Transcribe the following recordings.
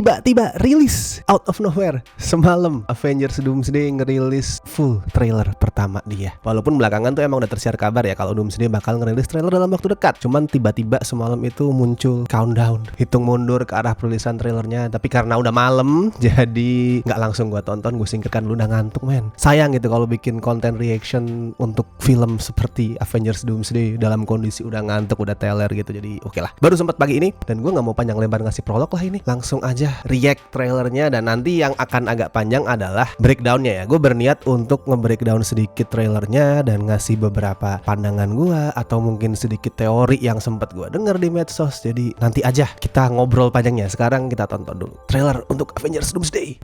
tiba-tiba rilis out of nowhere. Semalam Avengers Doomsday ngerilis full trailer pertama dia. Walaupun belakangan tuh emang udah tersiar kabar ya kalau Doomsday bakal ngerilis trailer dalam waktu dekat. Cuman tiba-tiba semalam itu muncul countdown, hitung mundur ke arah perilisan trailernya. Tapi karena udah malam, jadi nggak langsung gue tonton, gue singkirkan dulu, udah ngantuk men. Sayang gitu kalau bikin konten reaction untuk film seperti Avengers Doomsday dalam kondisi udah ngantuk, udah teler gitu. Jadi oke lah. Baru sempat pagi ini dan gue nggak mau panjang lebar ngasih prolog lah ini. Langsung aja react trailernya, dan nanti yang akan agak panjang adalah breakdownnya ya. Gue berniat untuk nge-breakdown sedikit trailernya dan ngasih beberapa pandangan gue atau mungkin sedikit teori yang sempat gue denger di medsos. Jadi nanti aja kita ngobrol panjangnya. Sekarang kita tonton dulu trailer untuk Avengers Doomsday.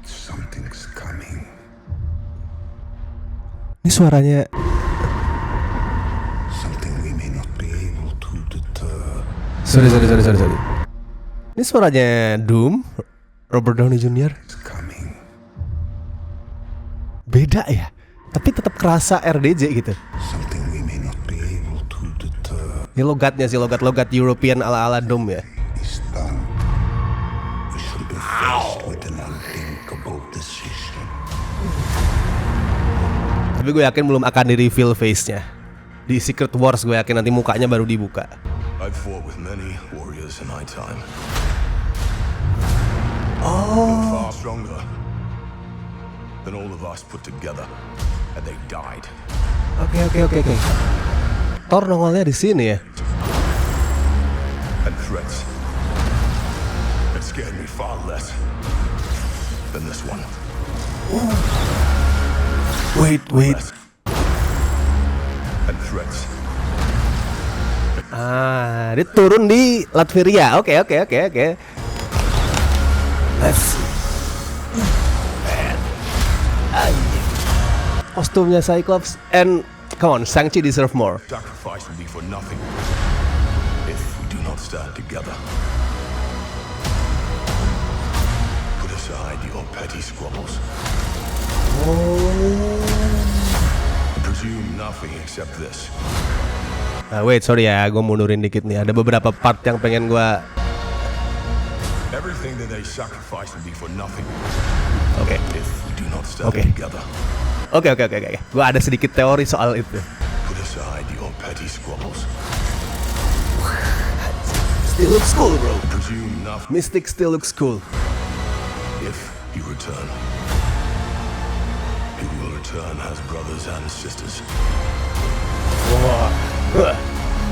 Something's coming. Ini suaranya Something we may not be able to deter. Sorry. Ini suaranya Doom, Robert Downey Jr. It's coming. Beda ya, tapi tetap kerasa RDJ gitu. Something we may not be able to deter. Ini logatnya sih, logat European ala-ala Doom ya. Is done. We shall be faced with an unthinkable decision. Tapi gue yakin belum akan di-reveal face-nya. Di Secret Wars gue yakin nanti mukanya baru dibuka. I've fought with many warriors in my time. Oh, Far stronger than all of us put together, and they died. Oke. Thor nongolnya di sini ya. And threats that scared me far less than this one. Wait. Less. And threats. Dia turun di Latveria. Oke. Let's see. Kostumnya Cyclops and come on, Shang-Chi deserve more. Sacrifice will be for nothing if we do not stand together. Put aside your petty squabbles. Presume nothing except this. Wait, sorry ya, gue mundurin dikit nih. Ada beberapa part yang pengen gue. Everything that they sacrifice will be for nothing Oke. if we do not stand Okay. together. Oke. Gue ada sedikit teori soal itu. Put aside your petty squabbles. Still looks cool, bro. Presume nothing Mystic still looks cool. if you return. You will return as brothers and sisters.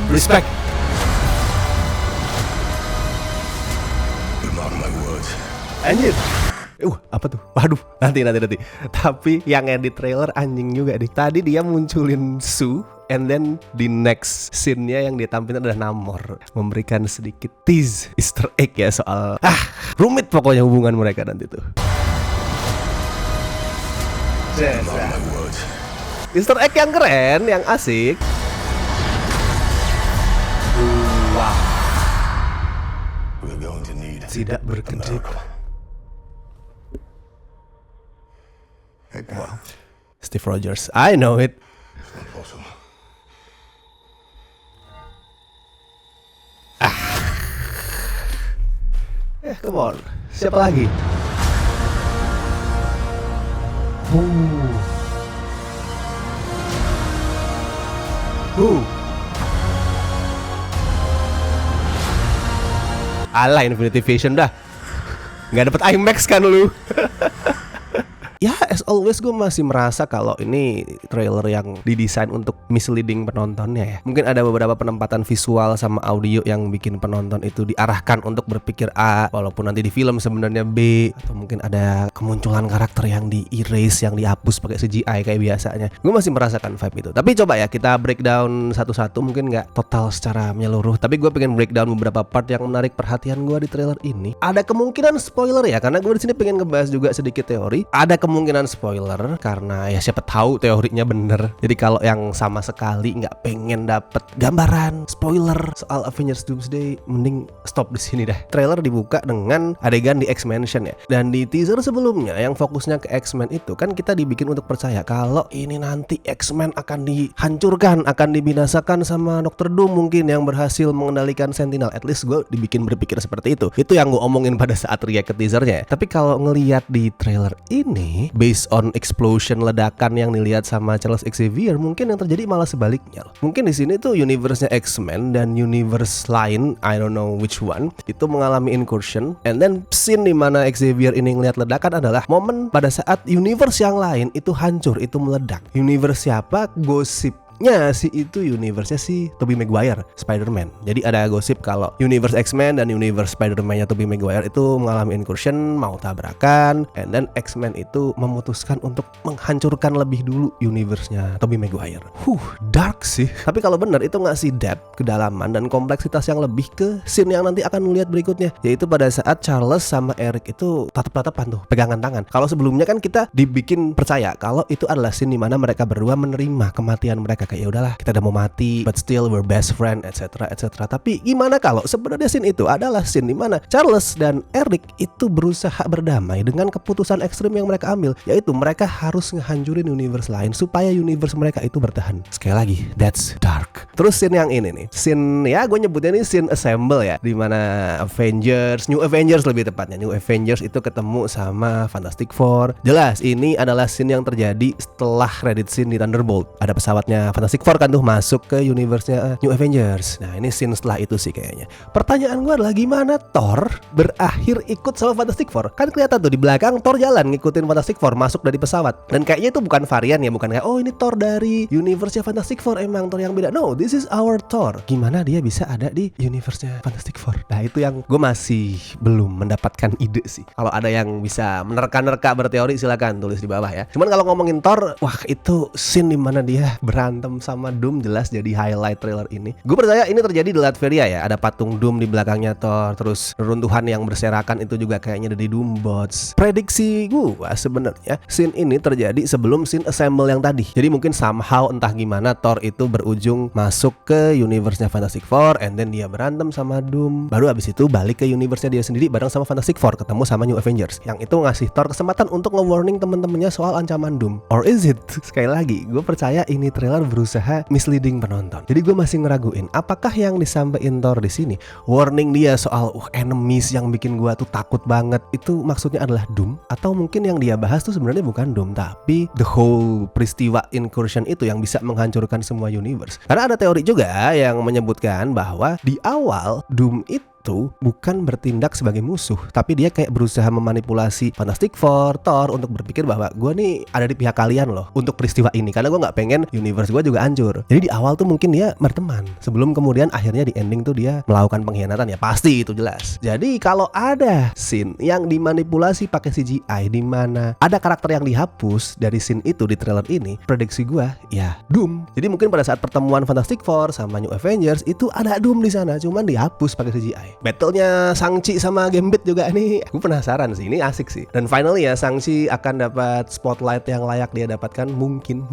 Respect. Mark my words. Anjir. Apa tuh? Waduh, nanti. Tapi yang edit trailer anjing juga nih. Tadi dia munculin Sue, and then di next scene-nya yang ditampilkan adalah Namor, memberikan sedikit tease Easter egg ya soal rumit pokoknya hubungan mereka nanti tuh. Mark my words. Easter egg yang keren, yang asik. Wow. We're going to need Tidak berkedip. Hey, pal. Steve Rogers, I know it. Impossible. Come on. Siapa lagi? Alah, Infinity Vision dah. Nggak dapet IMAX kan lu? Ya, as always gue masih merasa kalau ini trailer yang didesain untuk misleading penontonnya ya. Mungkin ada beberapa penempatan visual sama audio yang bikin penonton itu diarahkan untuk berpikir A, walaupun nanti di film sebenarnya B. Atau mungkin ada kemunculan karakter yang di-erase, yang dihapus pakai CGI kayak biasanya. Gue masih merasakan vibe itu. Tapi coba ya kita breakdown satu-satu, mungkin nggak total secara menyeluruh. Tapi gue pengen breakdown beberapa part yang menarik perhatian gue di trailer ini. Ada kemungkinan spoiler ya, karena gue di sini pengen ngebahas juga sedikit teori. Ada kemungkinan spoiler karena ya siapa tahu teorinya bener. Jadi kalau yang sama sekali nggak pengen dapet gambaran spoiler soal Avengers Doomsday, mending stop di sini dah. Trailer dibuka dengan adegan di X-Mansion ya. Dan di teaser sebelumnya yang fokusnya ke X-Men itu kan kita dibikin untuk percaya kalau ini nanti X-Men akan dihancurkan, akan dibinasakan sama Dr. Doom mungkin yang berhasil mengendalikan Sentinel. At least gue dibikin berpikir seperti itu. Itu yang gue omongin pada saat react ke teasernya ya. Tapi kalau ngelihat di trailer ini, based on explosion ledakan yang dilihat sama Charles Xavier, mungkin yang terjadi malah sebaliknya. Mungkin di sini tuh universe-nya X-Men dan universe lain, I don't know which one, itu mengalami incursion. And then scene di mana Xavier ini ngelihat ledakan adalah momen pada saat universe yang lain itu hancur, itu meledak. Universe siapa? Gosipnya sih itu universe-nya si Tobey Maguire, Spider-Man. Jadi ada gosip kalau universe X-Men dan universe Spider-Man-nya Tobey Maguire itu mengalami incursion, mau tabrakan, and then X-Men itu memutuskan untuk menghancurkan lebih dulu universe-nya Tobey Maguire. Dark sih. Tapi kalau benar itu ngasih depth, kedalaman dan kompleksitas yang lebih ke scene yang nanti akan lihat berikutnya, yaitu pada saat Charles sama Eric itu tatap-tatapan tuh, pegangan tangan. Kalau sebelumnya kan kita dibikin percaya kalau itu adalah scene di mana mereka berdua menerima kematian mereka, kayak ya udahlah kita udah mau mati, but still we're best friend, etc. Tapi gimana kalau sebenarnya scene itu adalah scene di mana Charles dan Eric itu berusaha berdamai dengan keputusan ekstrim yang mereka ambil, yaitu mereka harus ngehancurin universe lain supaya universe mereka itu bertahan. Sekali lagi, that's dark. Terus scene yang ini nih, scene ya gue nyebutnya ini scene assemble ya, di mana New Avengers lebih tepatnya, New Avengers itu ketemu sama Fantastic Four. Jelas ini adalah scene yang terjadi setelah credit scene di Thunderbolt. Ada pesawatnya Fantastic Four kan tuh masuk ke universe-nya New Avengers. Nah ini scene setelah itu sih kayaknya. Pertanyaan gue adalah gimana Thor berakhir ikut sama Fantastic Four? Kan kelihatan tuh di belakang Thor jalan ngikutin Fantastic Four masuk dari pesawat. Dan kayaknya itu bukan varian ya, bukan kayak oh ini Thor dari universe-nya Fantastic Four, emang Thor yang beda. No, this is our Thor. Gimana dia bisa ada di universe-nya Fantastic Four? Nah itu yang gue masih belum mendapatkan ide sih. Kalau ada yang bisa menerka-nerka berteori silakan tulis di bawah ya. Cuman kalau ngomongin Thor, wah itu scene dimana dia berantem sama Doom jelas jadi highlight trailer ini. Gue percaya ini terjadi di Latveria ya. Ada patung Doom di belakangnya Thor, terus reruntuhan yang berserakan itu juga kayaknya dari Doombots. Prediksi gue sebenarnya scene ini terjadi sebelum scene assemble yang tadi. Jadi mungkin somehow entah gimana Thor itu berujung masuk ke universe-nya Fantastic Four, and then dia berantem sama Doom. Baru abis itu balik ke universe-nya dia sendiri bareng sama Fantastic Four, ketemu sama New Avengers. Yang itu ngasih Thor kesempatan untuk nge-warning temen-temennya soal ancaman Doom. Or is it? Sekali lagi, gue percaya ini trailer berusaha misleading penonton. Jadi gue masih ngeraguin apakah yang disampaikan Thor di sini warning dia soal enemies yang bikin gue tuh takut banget itu maksudnya adalah Doom, atau mungkin yang dia bahas tuh sebenarnya bukan Doom tapi the whole peristiwa incursion itu yang bisa menghancurkan semua universe. Karena ada teori juga yang menyebutkan bahwa di awal Doom itu bukan bertindak sebagai musuh, tapi dia kayak berusaha memanipulasi Fantastic Four, Thor untuk berpikir bahwa gue nih ada di pihak kalian loh untuk peristiwa ini, karena gue nggak pengen universe gue juga hancur. Jadi di awal tuh mungkin dia berteman sebelum kemudian akhirnya di ending tuh dia melakukan pengkhianatan, ya pasti itu jelas. Jadi kalau ada scene yang dimanipulasi pakai CGI di mana ada karakter yang dihapus dari scene itu di trailer ini, prediksi gue ya Doom. Jadi mungkin pada saat pertemuan Fantastic Four sama New Avengers itu ada Doom di sana, cuman dihapus pakai CGI. Battle-nya Shang-Chi sama Gambit juga nih, gue penasaran sih, ini asik sih. Dan finally ya Shang-Chi akan dapat spotlight yang layak dia dapatkan, mungkin.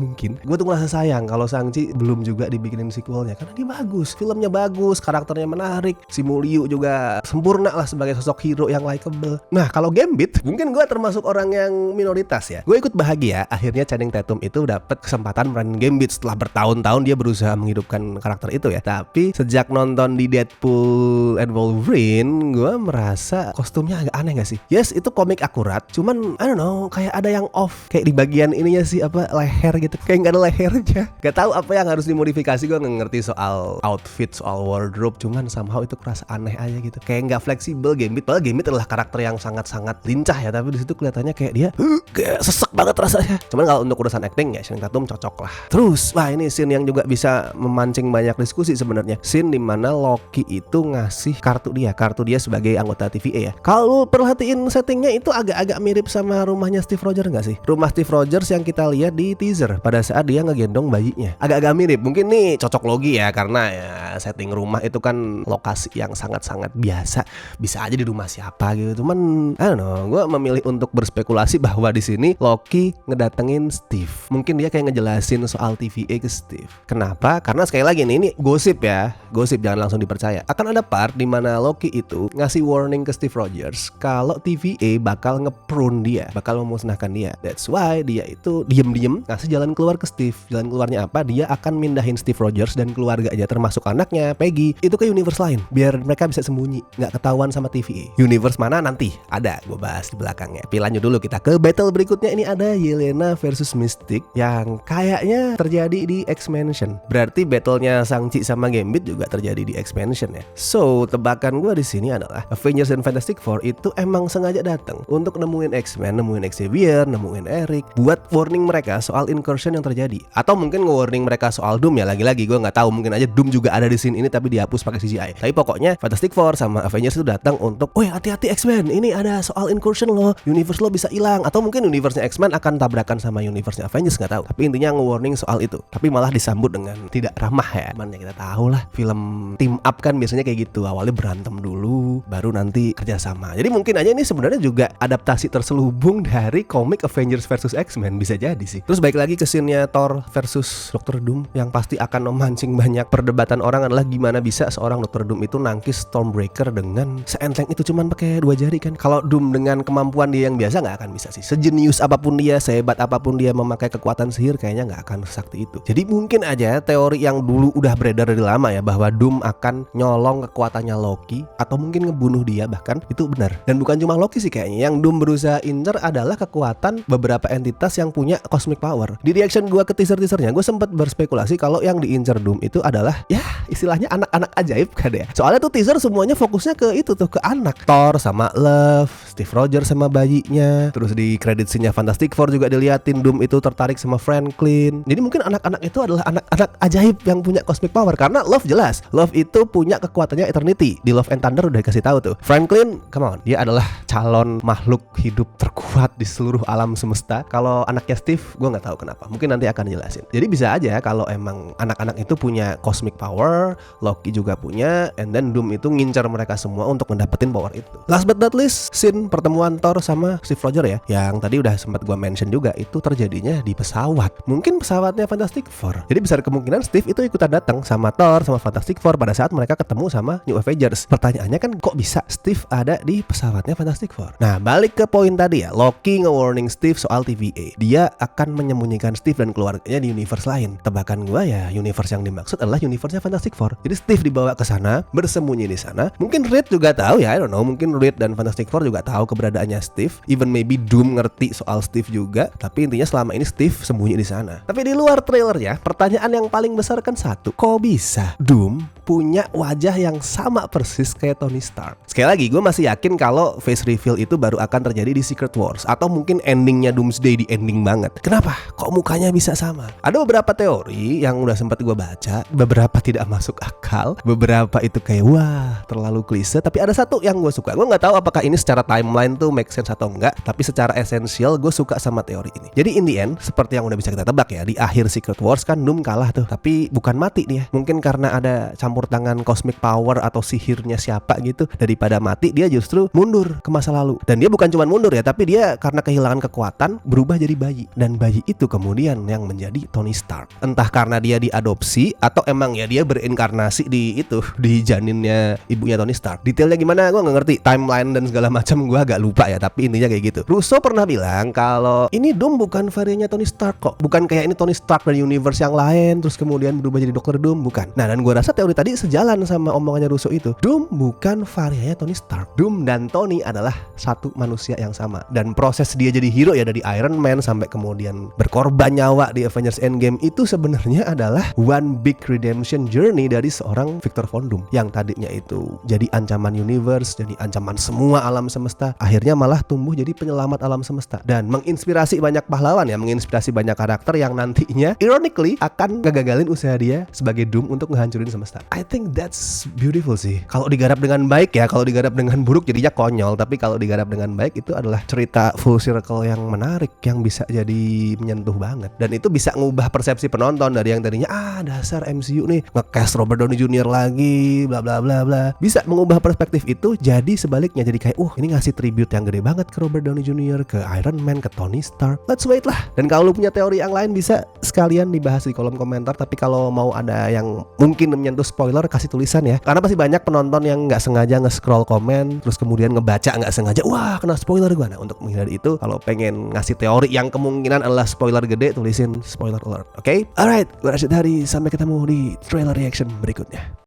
Gue tuh ngerasa sayang kalau Shang-Chi belum juga dibikinin sequelnya, karena dia bagus, filmnya bagus, karakternya menarik, si Liu juga sempurna lah sebagai sosok hero yang likable. Nah kalau Gambit, mungkin gue termasuk orang yang minoritas ya. Gue ikut bahagia akhirnya Channing Tatum itu dapat kesempatan meranin Gambit setelah bertahun-tahun dia berusaha menghidupkan karakter itu ya. Tapi sejak nonton di Deadpool and Wolverine, gue merasa kostumnya agak aneh gak sih? Yes, itu komik akurat, cuman I don't know, kayak ada yang off. Kayak di bagian ininya sih, leher gitu, kayak gak ada lehernya. Gak tahu apa yang harus dimodifikasi, gue gak ngerti soal outfit, soal wardrobe, cuman somehow itu kerasa aneh aja gitu. Kayak gak fleksibel Gambit, padahal Gambit adalah karakter yang sangat-sangat lincah ya, tapi disitu kelihatannya kayak dia kayak sesek banget rasanya. Cuman kalau untuk urusan acting ya Channing Tatum cocok lah. Terus, wah ini scene yang juga bisa memancing banyak diskusi sebenarnya. Scene dimana Loki itu ngasih kartu kartu dia sebagai anggota TVA ya. Kalau perhatiin settingnya itu agak-agak mirip sama rumahnya Steve Rogers nggak sih? Rumah Steve Rogers yang kita lihat di teaser pada saat dia ngegendong bayinya. Agak-agak mirip. Mungkin nih cocok logi ya, karena ya setting rumah itu kan lokasi yang sangat-sangat biasa. Bisa aja di rumah siapa gitu. Cuman I don't know, gue memilih untuk berspekulasi bahwa di sini Loki ngedatengin Steve. Mungkin dia kayak ngejelasin soal TVA ke Steve. Kenapa? Karena sekali lagi nih, ini gosip ya. Gosip, jangan langsung dipercaya. Akan ada part di mana Loki itu ngasih warning ke Steve Rogers kalau TVA bakal ngeprune dia, bakal memusnahkan dia. That's why dia itu diem-diem ngasih jalan keluar ke Steve. Jalan keluarnya apa? Dia akan mindahin Steve Rogers dan keluarganya termasuk anaknya Peggy itu ke universe lain biar mereka bisa sembunyi, nggak ketahuan sama TVA. Universe mana nanti ada gue bahas di belakangnya. Tapi lanjut dulu kita ke battle berikutnya. Ini ada Yelena versus Mystique yang kayaknya terjadi di X-Mansion. Berarti battlenya Shang-Chi sama Gambit juga terjadi di X-Mansion ya. So tebakan gue di sini adalah Avengers dan Fantastic Four itu emang sengaja datang untuk nemuin X-Men, nemuin Xavier, nemuin Eric, buat warning mereka soal incursion yang terjadi. Atau mungkin nge-warning mereka soal Doom ya. Lagi-lagi gue nggak tahu, mungkin aja Doom juga ada di scene ini tapi dihapus pakai CGI. Tapi pokoknya Fantastic Four sama Avengers itu datang untuk, "Woi, hati-hati X-Men, ini ada soal incursion loh, universe lo bisa hilang." Atau mungkin universe-nya X-Men akan tabrakan sama universe-nya Avengers, nggak tahu. Tapi intinya nge-warning soal itu. Tapi malah disambut dengan tidak ramah ya. Mana kita tahu lah, film team up kan biasanya kayak gitu. Awalnya berantem dulu, baru nanti kerjasama. Jadi mungkin aja ini sebenarnya juga adaptasi terselubung dari komik Avengers versus X-Men, bisa jadi sih. Terus balik lagi ke scene-nya Thor versus Dr. Doom yang pasti akan memancing banyak perdebatan orang adalah gimana bisa seorang Dr. Doom itu nangkis Stormbreaker dengan seenteng itu cuman pakai 2 jari kan. Kalau Doom dengan kemampuan dia yang biasa nggak akan bisa sih. Sejenius apapun dia, sehebat apapun dia memakai kekuatan sihir, kayaknya nggak akan sesakti itu. Jadi mungkin aja teori yang dulu udah beredar dari lama ya, bahwa Doom akan nyolong kekuatannya Loki atau mungkin ngebunuh dia bahkan, itu benar. Dan bukan cuma Loki sih kayaknya, yang Doom berusaha incer adalah kekuatan beberapa entitas yang punya cosmic power. Di reaction gue ke teaser-teasernya, gue sempat berspekulasi kalau yang diincer Doom itu adalah ya istilahnya anak-anak ajaib kan ya. Soalnya tuh teaser semuanya fokusnya ke itu tuh, ke anak. Thor sama Love, Steve Rogers sama bayinya. Terus di credit scene-nya Fantastic Four juga diliatin Doom itu tertarik sama Franklin. Jadi mungkin anak-anak itu adalah anak-anak ajaib yang punya cosmic power. Karena Love jelas, Love itu punya kekuatannya Eternity. Di Love and Thunder udah dikasih tahu tuh. Franklin, come on, dia adalah calon makhluk hidup terkuat di seluruh alam semesta. Kalau anaknya Steve, gue nggak tahu kenapa. Mungkin nanti akan dijelasin. Jadi bisa aja kalau emang anak-anak itu punya cosmic power, Loki juga punya, and then Doom itu ngincar mereka semua untuk mendapetin power itu. Last but not least, scene pertemuan Thor sama Steve Rogers ya, yang tadi udah sempat gue mention juga, itu terjadinya di pesawat. Mungkin pesawatnya Fantastic Four. Jadi besar kemungkinan Steve itu ikutan datang sama Thor sama Fantastic Four pada saat mereka ketemu sama New Avengers. Pertanyaannya kan, kok bisa Steve ada di pesawatnya Fantastic Four? Nah, balik ke poin tadi ya, Loki nge-warning Steve soal TVA. Dia akan menyembunyikan Steve dan keluarganya di universe lain. Tebakan gue ya, universe yang dimaksud adalah universe-nya Fantastic Four. Jadi Steve dibawa ke sana, bersembunyi di sana. Mungkin Reed juga tahu ya, I don't know, mungkin Reed dan Fantastic Four juga tahu keberadaannya Steve. Even maybe Doom ngerti soal Steve juga. Tapi intinya selama ini Steve sembunyi di sana. Tapi di luar trailernya, pertanyaan yang paling besar kan satu, kok bisa Doom punya wajah yang sama persis kayak Tony Stark? Sekali lagi, gue masih yakin kalau face reveal itu baru akan terjadi di Secret Wars, atau mungkin endingnya Doomsday di ending banget. Kenapa? Kok mukanya bisa sama? Ada beberapa teori yang udah sempat gue baca, beberapa tidak masuk akal, beberapa itu kayak wah terlalu klise. Tapi ada satu yang gue suka. Gue nggak tahu apakah ini secara timeline tuh make sense atau enggak, tapi secara esensial gue suka sama teori ini. Jadi in the end, seperti yang udah bisa kita tebak ya, di akhir Secret Wars kan Doom kalah tuh, tapi bukan mati dia. Mungkin karena ada campur tangan cosmic power atau sihirnya siapa gitu. Daripada mati, dia justru mundur ke masa lalu. Dan dia bukan cuma mundur ya, tapi dia karena kehilangan kekuatan berubah jadi bayi. Dan bayi itu kemudian yang menjadi Tony Stark. Entah karena dia diadopsi atau emang ya dia berinkarnasi di itu, di janinnya ibunya Tony Stark. Detailnya gimana gue nggak ngerti, timeline dan segala macam gue agak lupa ya, tapi intinya kayak gitu. Russo pernah bilang kalau ini Doom bukan variannya Tony Stark kok, bukan kayak ini Tony Stark dari universe yang lain terus kemudian berubah jadi Dr. Doom, bukan. Nah, dan gue rasa teori tadi sejalan sama omongannya Russo itu. Doom bukan variannya Tony Stark. Doom dan Tony adalah satu manusia yang sama, dan proses dia jadi hero ya, dari Iron Man sampai kemudian berkorban nyawa di Avengers Endgame, itu sebenarnya adalah one big redemption journey dari seorang Victor Von Doom yang tadinya itu jadi ancaman universe, jadi ancaman semua alam semesta, semesta, akhirnya malah tumbuh jadi penyelamat alam semesta dan menginspirasi banyak pahlawan ya, menginspirasi banyak karakter yang nantinya ironically akan ngegagalin usaha dia sebagai Doom untuk ngehancurin semesta. I think that's beautiful sih. Kalau digarap dengan baik ya, kalau digarap dengan buruk jadinya konyol, tapi kalau digarap dengan baik itu adalah cerita full circle yang menarik, yang bisa jadi menyentuh banget, dan itu bisa ngubah persepsi penonton dari yang tadinya dasar MCU nih nge-cast Robert Downey Jr. lagi bla bla bla bla, bisa mengubah perspektif itu jadi sebaliknya, jadi kayak ini ngasih tribute yang gede banget ke Robert Downey Jr., ke Iron Man, ke Tony Stark. Let's wait lah. Dan kalau lu punya teori yang lain bisa sekalian dibahas di kolom komentar, tapi kalau mau ada yang mungkin menyentuh spoiler kasih tulisan ya, karena pasti banyak penonton yang nggak sengaja nge-scroll komen terus kemudian ngebaca nggak sengaja, wah kena spoiler gua. Nah, untuk menghindari itu, kalau pengen ngasih teori yang kemungkinan adalah spoiler gede, tulisin spoiler alert. Oke? Alright, gue Rashid Hari, sampai ketemu di trailer reaction berikutnya.